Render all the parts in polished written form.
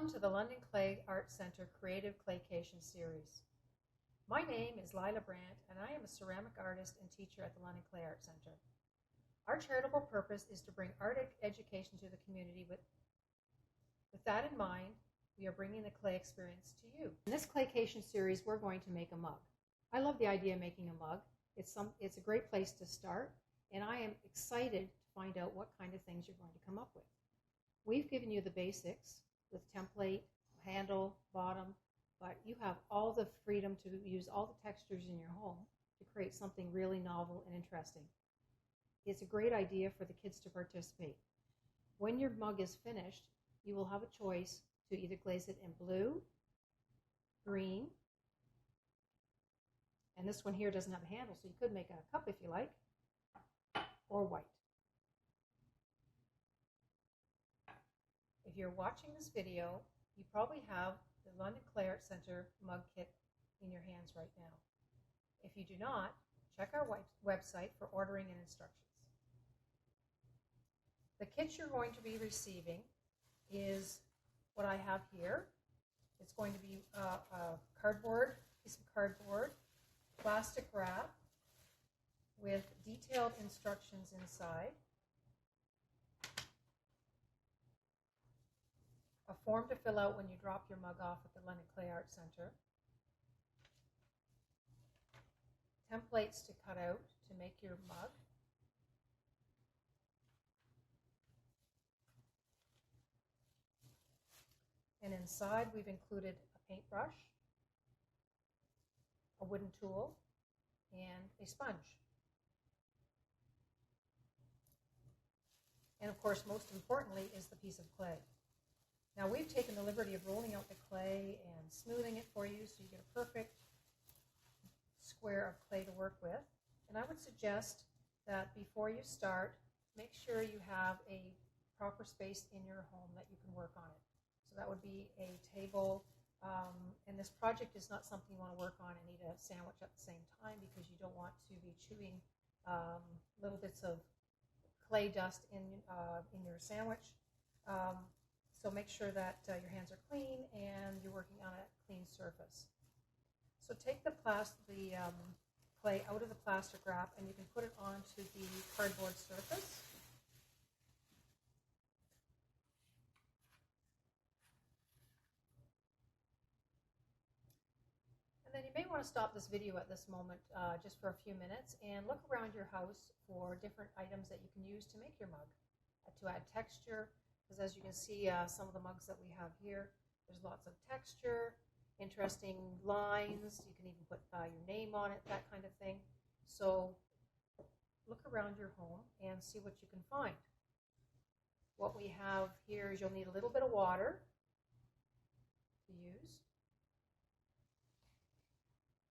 Welcome to the London Clay Art Centre Creative Claycation series. My name is Laila Brandt and I am a ceramic artist and teacher at the London Clay Art Centre. Our charitable purpose is to bring art education to the community. With that in mind, we are bringing the clay experience to you. In this Claycation series, we're going to make a mug. I love the idea of making a mug. It's a great place to start, and I am excited to find out what kind of things you're going to come up with. We've given you the basics with template, handle, bottom, but you have all the freedom to use all the textures in your home to create something really novel and interesting. It's a great idea for the kids to participate. When your mug is finished, you will have a choice to either glaze it in blue, green, and this one here doesn't have a handle, so you could make a cup if you like, or white. If you're watching this video, you probably have the London Clay Art Centre mug kit in your hands right now. If you do not, check our website for ordering and instructions. The kit you're going to be receiving is what I have here. It's going to be a piece of cardboard, plastic wrap with detailed instructions inside, a form to fill out when you drop your mug off at the London Clay Art Centre, templates to cut out to make your mug, and inside we've included a paintbrush, a wooden tool, and a sponge. And of course, most importantly, is the piece of clay. Now we've taken the liberty of rolling out the clay and smoothing it for you so you get a perfect square of clay to work with. And I would suggest that before you start, make sure you have a proper space in your home that you can work on it. So that would be a table, and this project is not something you want to work on and eat a sandwich at the same time, because you don't want to be chewing little bits of clay dust in your sandwich. So make sure that your hands are clean and you're working on a clean surface. So take the clay out of the plastic wrap and you can put it onto the cardboard surface. And then you may want to stop this video at this moment just for a few minutes and look around your house for different items that you can use to make your mug, to add texture. Because as you can see, some of the mugs that we have here, there's lots of texture, interesting lines. You can even put your name on it, that kind of thing. So look around your home and see what you can find. What we have here is you'll need a little bit of water to use.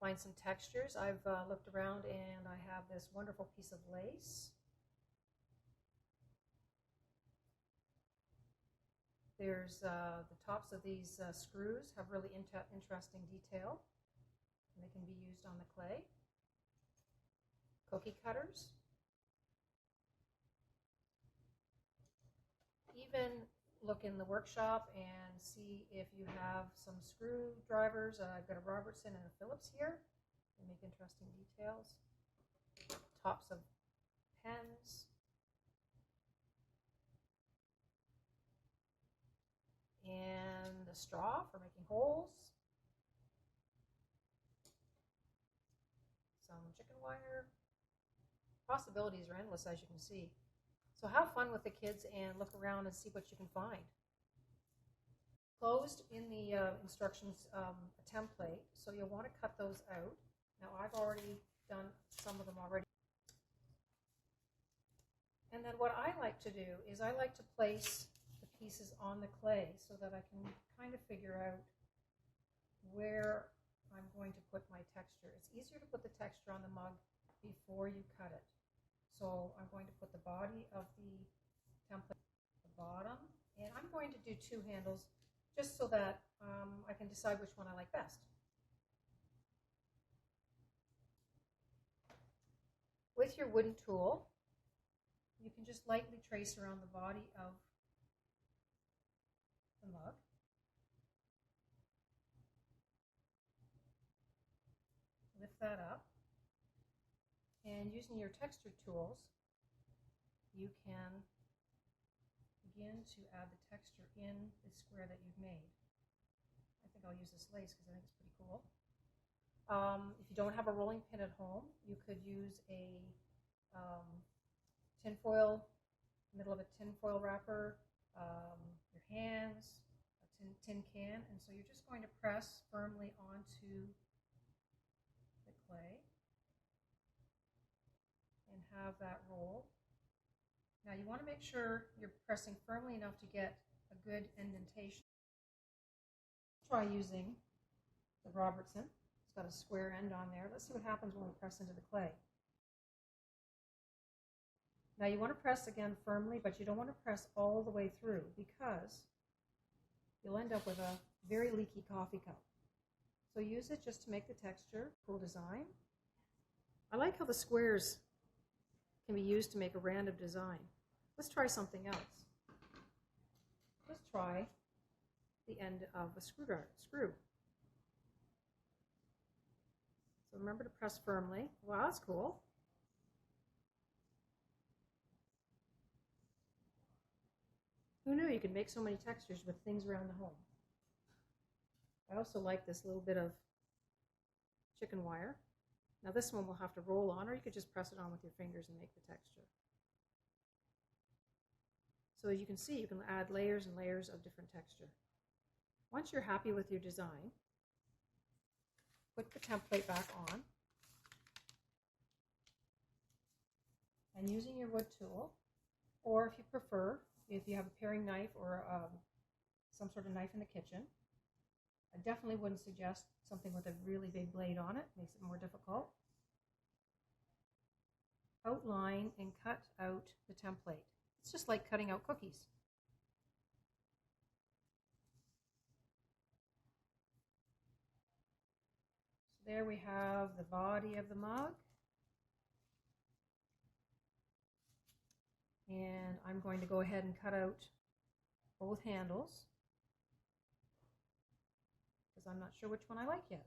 Find some textures. I've looked around and I have this wonderful piece of lace. There's the tops of these screws have really interesting detail, and they can be used on the clay. Cookie cutters. Even look in the workshop and see if you have some screwdrivers. I've got a Robertson and a Phillips here. They make interesting details. Tops of pens. And a straw for making holes, some chicken wire. Possibilities are endless, as you can see. So have fun with the kids and look around and see what you can find. Closed in the instructions a template, so you'll want to cut those out. Now I've already done some of them already. And then what I like to do is I like to place pieces on the clay so that I can kind of figure out where I'm going to put my texture. It's easier to put the texture on the mug before you cut it. So I'm going to put the body of the template at the bottom, and I'm going to do two handles just so that I can decide which one I like best. With your wooden tool, you can just lightly trace around the body of the mug. that up. And using your texture tools, you can begin to add the texture in the square that you've made. I think I'll use this lace because I think it's pretty cool. If you don't have a rolling pin at home, you could use a tinfoil, middle of a tinfoil wrapper, your hands, a tin can, and so you're just going to press firmly onto the clay and have that roll. Now you want to make sure you're pressing firmly enough to get a good indentation. Try using the Robertson. It's got a square end on there. Let's see what happens when we press into the clay. Now you want to press again firmly, but you don't want to press all the way through because you'll end up with a very leaky coffee cup. So use it just to make the texture. Cool design. I like how the squares can be used to make a random design. Let's try something else. Let's try the end of a screw. So remember to press firmly. Wow, that's cool. Who knew you could make so many textures with things around the home? I also like this little bit of chicken wire. Now this one will have to roll on, or you could just press it on with your fingers and make the texture. So as you can see, you can add layers and layers of different texture. Once you're happy with your design, put the template back on, and using your wood tool, or if you prefer, if you have a paring knife or some sort of knife in the kitchen, I definitely wouldn't suggest something with a really big blade on it. It makes it more difficult. Outline and cut out the template. It's just like cutting out cookies. So there we have the body of the mug. And I'm going to go ahead and cut out both handles because I'm not sure which one I like yet.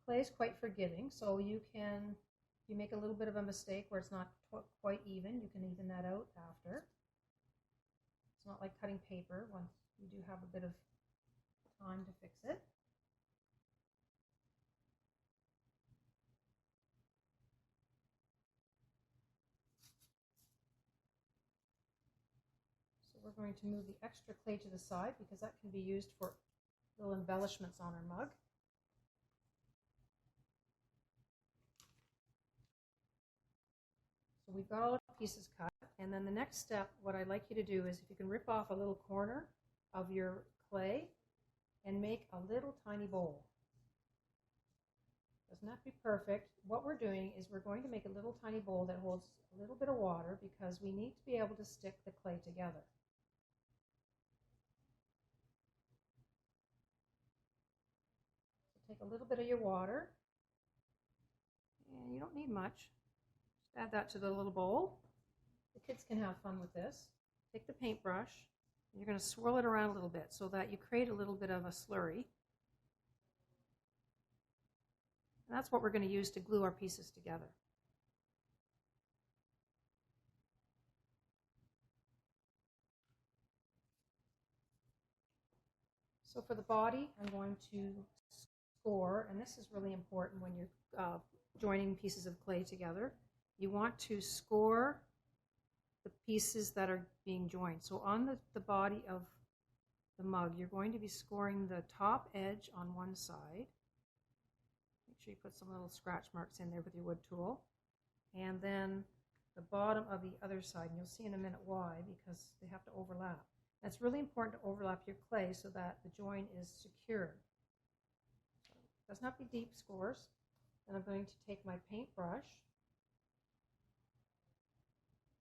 Clay is quite forgiving, so you make a little bit of a mistake where it's not quite even, you can even that out after. It's not like cutting paper once you do have a bit of time to fix it. So we're going to move the extra clay to the side because that can be used for little embellishments on our mug. So we've got all the pieces cut, and then the next step, what I'd like you to do is if you can rip off a little corner of your clay and make a little tiny bowl. Doesn't have to be perfect. What we're doing is we're going to make a little tiny bowl that holds a little bit of water because we need to be able to stick the clay together. So take a little bit of your water, and you don't need much. Just add that to the little bowl. The kids can have fun with this. Take the paintbrush, and you're going to swirl it around a little bit so that you create a little bit of a slurry. And that's what we're going to use to glue our pieces together. So for the body, I'm going to score, and this is really important when you're joining pieces of clay together. You want to score the pieces that are being joined. So on the body of the mug, you're going to be scoring the top edge on one side. Make sure you put some little scratch marks in there with your wood tool. And then the bottom of the other side, and you'll see in a minute why, because they have to overlap. And it's really important to overlap your clay so that the join is secure. So it doesn't have to be deep scores. And I'm going to take my paintbrush.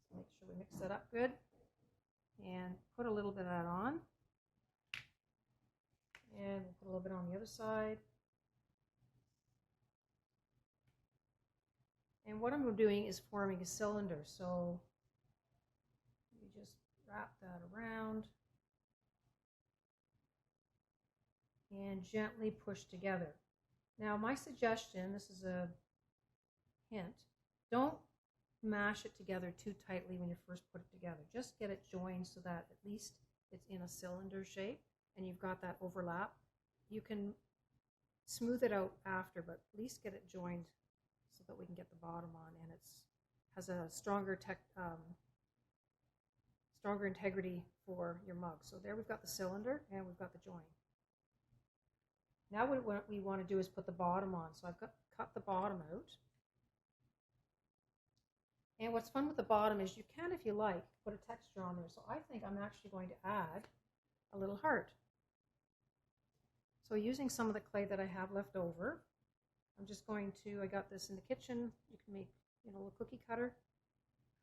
So make sure we mix that up good. And put a little bit of that on. And we'll put a little bit on the other side. And what I'm doing is forming a cylinder. So you just wrap that around and gently push together. Now my suggestion, this is a hint, don't mash it together too tightly when you first put it together. Just get it joined so that at least it's in a cylinder shape and you've got that overlap. You can smooth it out after, but at least get it joined so that we can get the bottom on, and it has a stronger integrity for your mug. So there we've got the cylinder and we've got the join. Now what we want to do is put the bottom on. So I've cut the bottom out. And what's fun with the bottom is you can, if you like, put a texture on there. So I think I'm actually going to add a little heart. So using some of the clay that I have left over, I'm just going to, I got this in the kitchen. You can make, a little cookie cutter,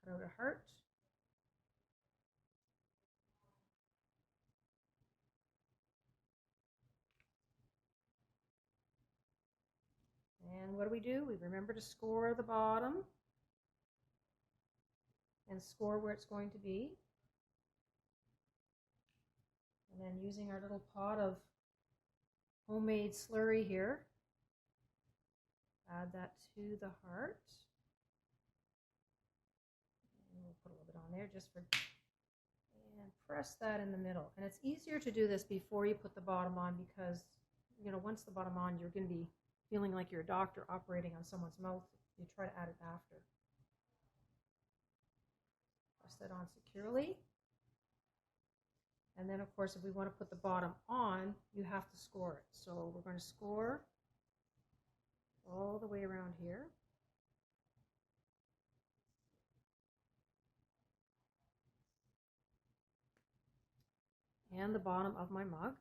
cut out a heart. And what do? We remember to score the bottom and score where it's going to be. And then using our little pot of homemade slurry here, add that to the heart. And we'll put a little bit on there just for, and press that in the middle. And it's easier to do this before you put the bottom on because, once the bottom on, you're going to be feeling like you're a doctor operating on someone's mouth. You try to add it after. Press that on securely. And then, of course, if we want to put the bottom on, you have to score it. So we're going to score all the way around here. And the bottom of my mug.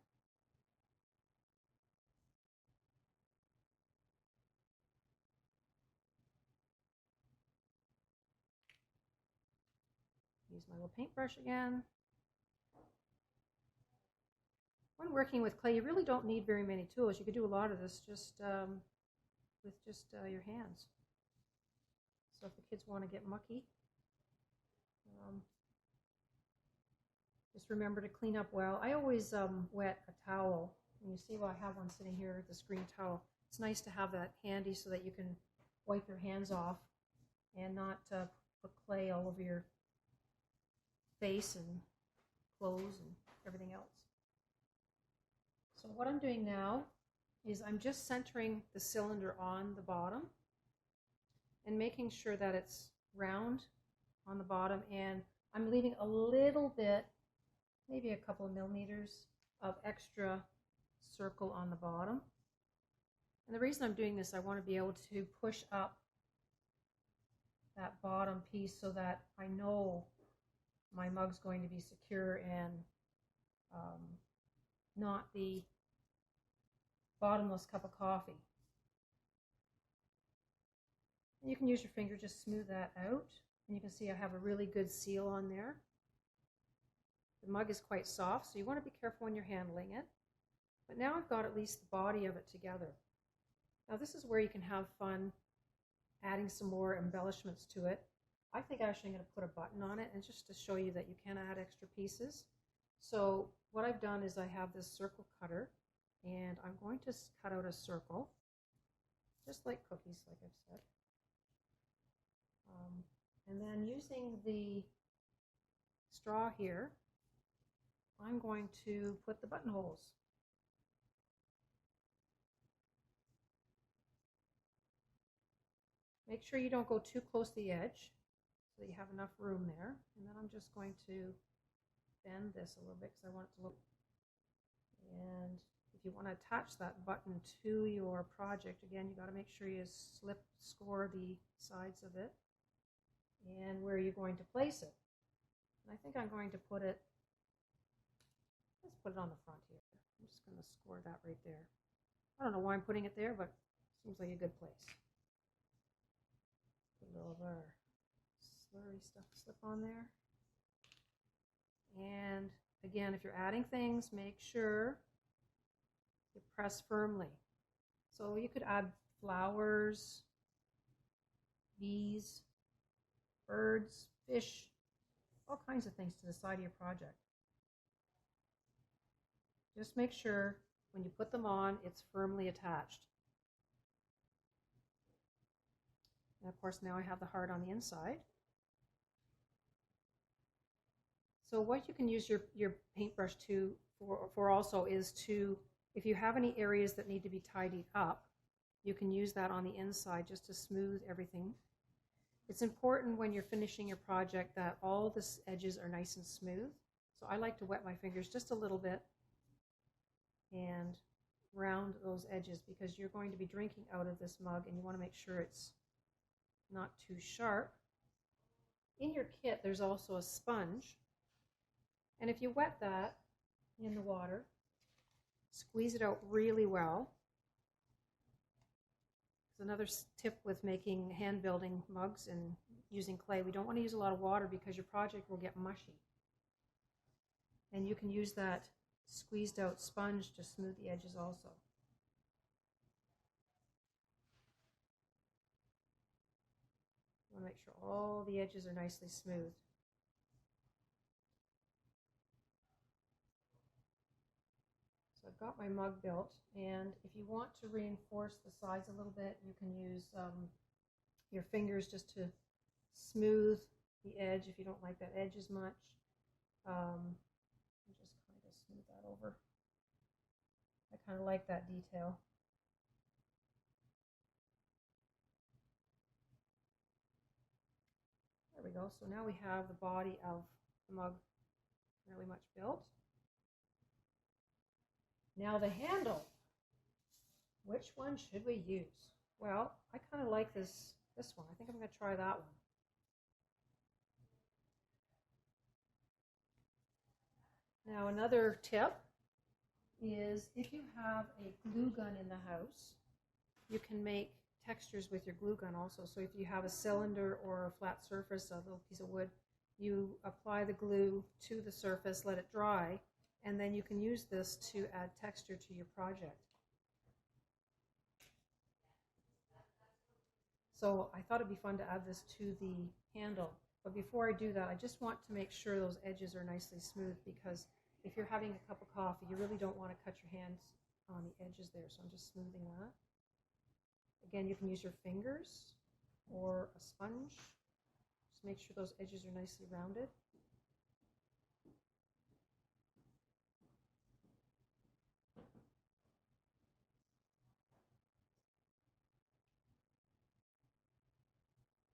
Use my little paintbrush again. When working with clay, you really don't need very many tools. You could do a lot of this just with just your hands. So if the kids want to get mucky, just remember to clean up well. I always wet a towel. And you see, well, I have one sitting here, this green towel. It's nice to have that handy so that you can wipe your hands off and not put clay all over your face and clothes and everything else. So what I'm doing now is I'm just centering the cylinder on the bottom and making sure that it's round on the bottom, and I'm leaving a little bit, maybe a couple of millimeters of extra circle on the bottom. And the reason I'm doing this, I want to be able to push up that bottom piece so that I know my mug's going to be secure and not the bottomless cup of coffee. And you can use your finger, just smooth that out. And you can see I have a really good seal on there. The mug is quite soft, so you want to be careful when you're handling it. But now I've got at least the body of it together. Now this is where you can have fun adding some more embellishments to it. I think actually I'm going to put a button on it, and just to show you that you can add extra pieces. So what I've done is I have this circle cutter, and I'm going to cut out a circle, just like cookies, like I've said. And then using the straw here, I'm going to put the buttonholes. Make sure you don't go too close to the edge so that you have enough room there. And then I'm just going to bend this a little bit because I want it to look. And if you want to attach that button to your project, again, you got to make sure you score the sides of it and where you're going to place it. And I think I'm going to put it, let's put it on the front here. I'm just going to score that right there. I don't know why I'm putting it there, but it seems like a good place. Put a little of our slurry stuff to slip on there. And again, if you're adding things, make sure you press firmly. So you could add flowers, bees, birds, fish, all kinds of things to the side of your project. Just make sure when you put them on, it's firmly attached. And of course, now I have the heart on the inside. So what you can use your paintbrush for also is to, if you have any areas that need to be tidied up, you can use that on the inside just to smooth everything. It's important when you're finishing your project that all the edges are nice and smooth. So I like to wet my fingers just a little bit and round those edges, because you're going to be drinking out of this mug and you want to make sure it's not too sharp. In your kit, there's also a sponge. And if you wet that in the water, squeeze it out really well. It's another tip with making hand building mugs and using clay. We don't want to use a lot of water because your project will get mushy. And you can use that squeezed out sponge to smooth the edges also. You want to make sure all the edges are nicely smooth. So I've got my mug built, and if you want to reinforce the sides a little bit, you can use your fingers just to smooth the edge if you don't like that edge as much. Just kind of smooth that over. I kind of like that detail. There we go. So now we have the body of the mug really much built. Now the handle. Which one should we use? Well, I kind of like this one. I think I'm going to try that one. Now another tip is, if you have a glue gun in the house, you can make textures with your glue gun also. So if you have a cylinder or a flat surface, a little piece of wood, you apply the glue to the surface, let it dry, and then you can use this to add texture to your project. So I thought it'd be fun to add this to the handle. But before I do that, I just want to make sure those edges are nicely smooth, because if you're having a cup of coffee, you really don't want to cut your hands on the edges there. So I'm just smoothing that. Again, you can use your fingers or a sponge. Just make sure those edges are nicely rounded.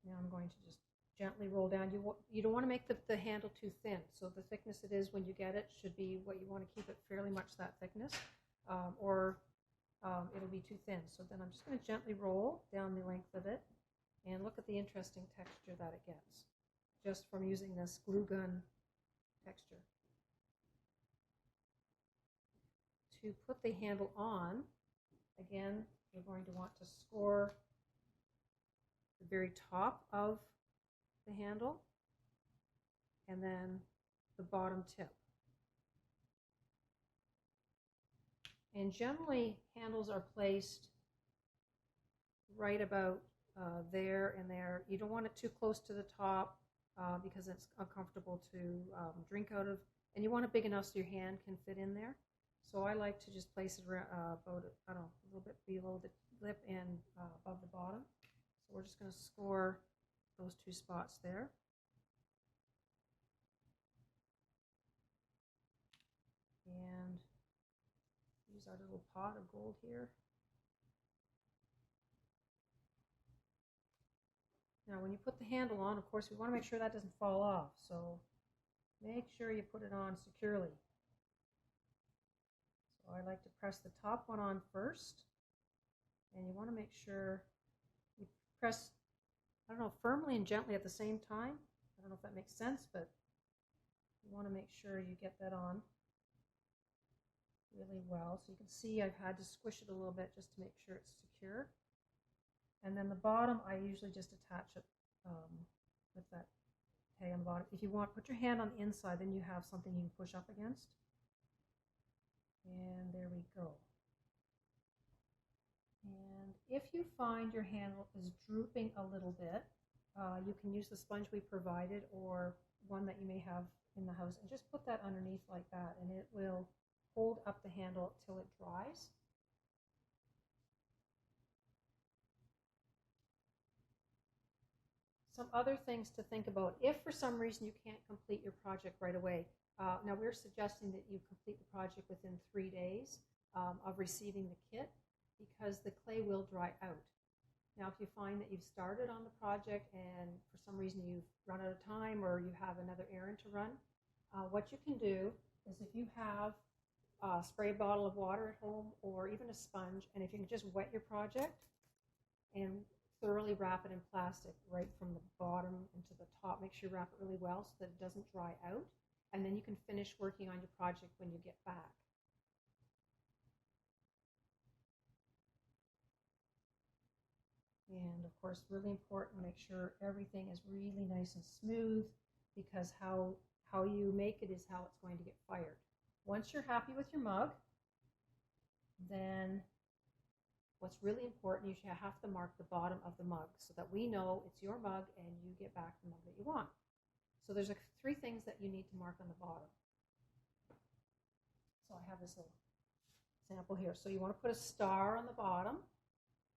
Now I'm going to just gently roll down. You don't want to make the handle too thin. So the thickness it is when you get it should be what you want to keep it fairly much that thickness, or it'll be too thin. So then I'm just going to gently roll down the length of it, and look at the interesting texture that it gets just from using this glue gun texture. To put the handle on, again, you're going to want to score the very top of the handle and then the bottom tip. And generally, handles are placed right about there and there. You don't want it too close to the top because it's uncomfortable to drink out of, and you want it big enough so your hand can fit in there. So I like to just place it around, about, I don't know, a little bit below the lip and above the bottom. So we're just going to score those two spots there. And use our little pot of gold here. Now when you put the handle on, of course, we want to make sure that doesn't fall off. So make sure you put it on securely. So I like to press the top one on first. And you want to make sure you press, I don't know, firmly and gently at the same time. I don't know if that makes sense, but you want to make sure you get that on really well. So you can see I've had to squish it a little bit just to make sure it's secure. And then the bottom, I usually just attach it with that tag on the bottom. If you want, put your hand on the inside, then you have something you can push up against. And there we go. And if you find your handle is drooping a little bit, You can use the sponge we provided or one that you may have in the house, and just put that underneath like that, and it will hold up the handle till it dries. Some other things to think about if for some reason you can't complete your project right away. Now we're suggesting that you complete the project within 3 days of receiving the kit, because the clay will dry out. Now if you find that you've started on the project and for some reason you've run out of time or you have another errand to run, what you can do is, if you have a spray bottle of water at home or even a sponge, and if you can just wet your project and thoroughly wrap it in plastic right from the bottom into the top. Make sure you wrap it really well so that it doesn't dry out, and then you can finish working on your project when you get back. And of course, really important, make sure everything is really nice and smooth, because how you make it is how it's going to get fired. Once you're happy with your mug, then what's really important, you should have to mark the bottom of the mug so that we know it's your mug and you get back the mug that you want. So there's 3 things that you need to mark on the bottom. So I have this little sample here. So you want to put a star on the bottom,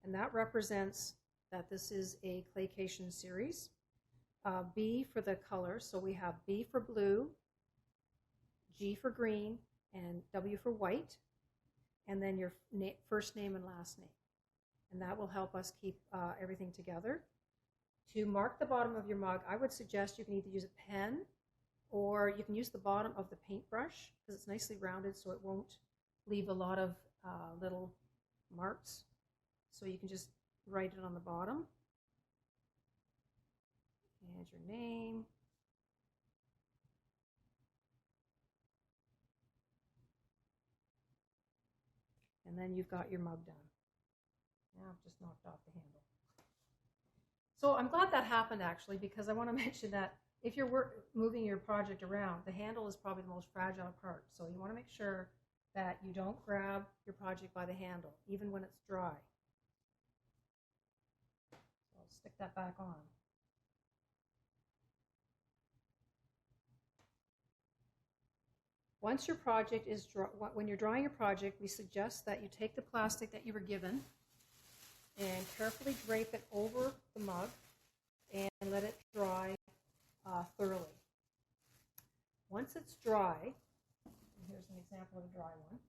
and that represents that this is a Claycation series. B for the color, so we have B for blue, G for green, and W for white, and then your first name and last name. And that will help us keep everything together. To mark the bottom of your mug, I would suggest you can either use a pen or you can use the bottom of the paintbrush, because it's nicely rounded so it won't leave a lot of little marks. So you can just write it on the bottom. And your name. And then you've got your mug done. Now I've just knocked off the handle. So I'm glad that happened, actually, because I want to mention that if you're moving your project around, the handle is probably the most fragile part. So you want to make sure that you don't grab your project by the handle, even when it's dry. So I'll stick that back on. Once your project is dry, when you're drying your project, we suggest that you take the plastic that you were given and carefully drape it over the mug and let it dry thoroughly. Once it's dry, and here's an example of a dry one.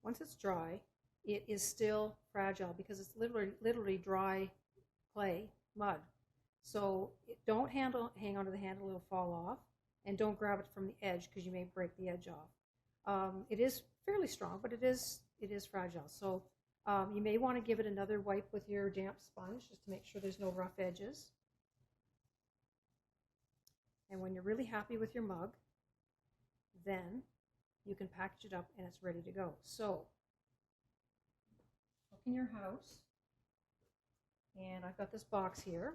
Once it's dry, it is still fragile because it's literally dry clay, mud. So don't hang onto the handle, it'll fall off. And don't grab it from the edge because you may break the edge off. It is fairly strong, but it is fragile. So you may want to give it another wipe with your damp sponge just to make sure there's no rough edges. And when you're really happy with your mug, then you can package it up and it's ready to go. So look in your house, and I've got this box here.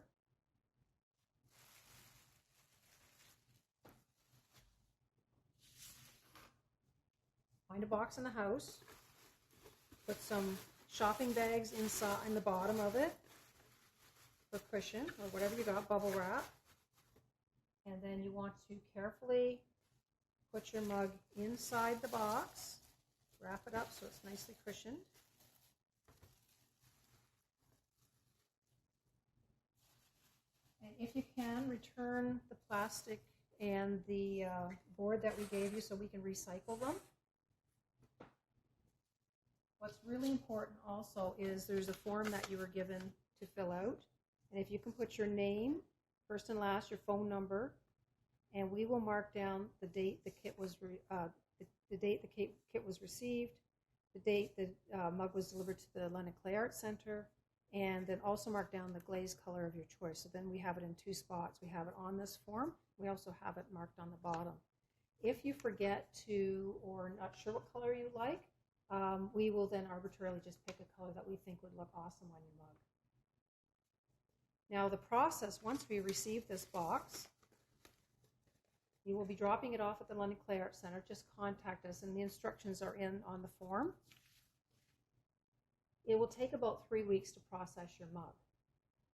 Find a box in the house, put some shopping bags inside in the bottom of it for cushion or whatever you got, bubble wrap. And then you want to carefully put your mug inside the box, wrap it up so it's nicely cushioned. And if you can, return the plastic and the board that we gave you so we can recycle them. What's really important also is there's a form that you were given to fill out, and if you can put your name, first and last, your phone number, and we will mark down the date the kit was received, the date the mug was delivered to the London Clay Arts Center, and then also mark down the glaze color of your choice. So then we have it in 2 spots. We have it on this form. We also have it marked on the bottom. If you forget to, or not sure what color you like, we will then arbitrarily just pick a color that we think would look awesome on your mug. Now the process, once we receive this box, you will be dropping it off at the London Clay Arts Center. Just contact us, and the instructions are on the form. It will take about 3 weeks to process your mug.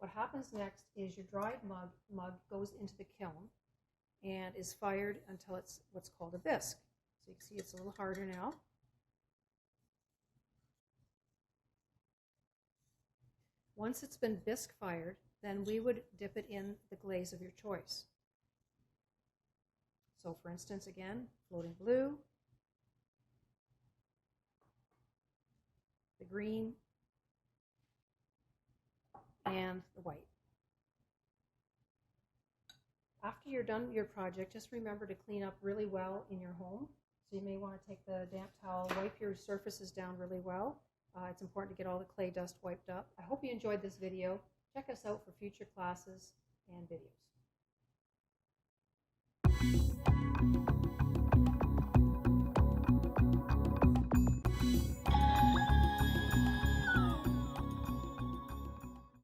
What happens next is your dried mug goes into the kiln and is fired until it's what's called a bisque. So you can see it's a little harder now. Once it's been bisque fired, then we would dip it in the glaze of your choice. So for instance, again, floating blue, the green, and the white. After you're done with your project, just remember to clean up really well in your home. So you may want to take the damp towel, wipe your surfaces down really well. It's important to get all the clay dust wiped up. I hope you enjoyed this video. Check us out for future classes and videos.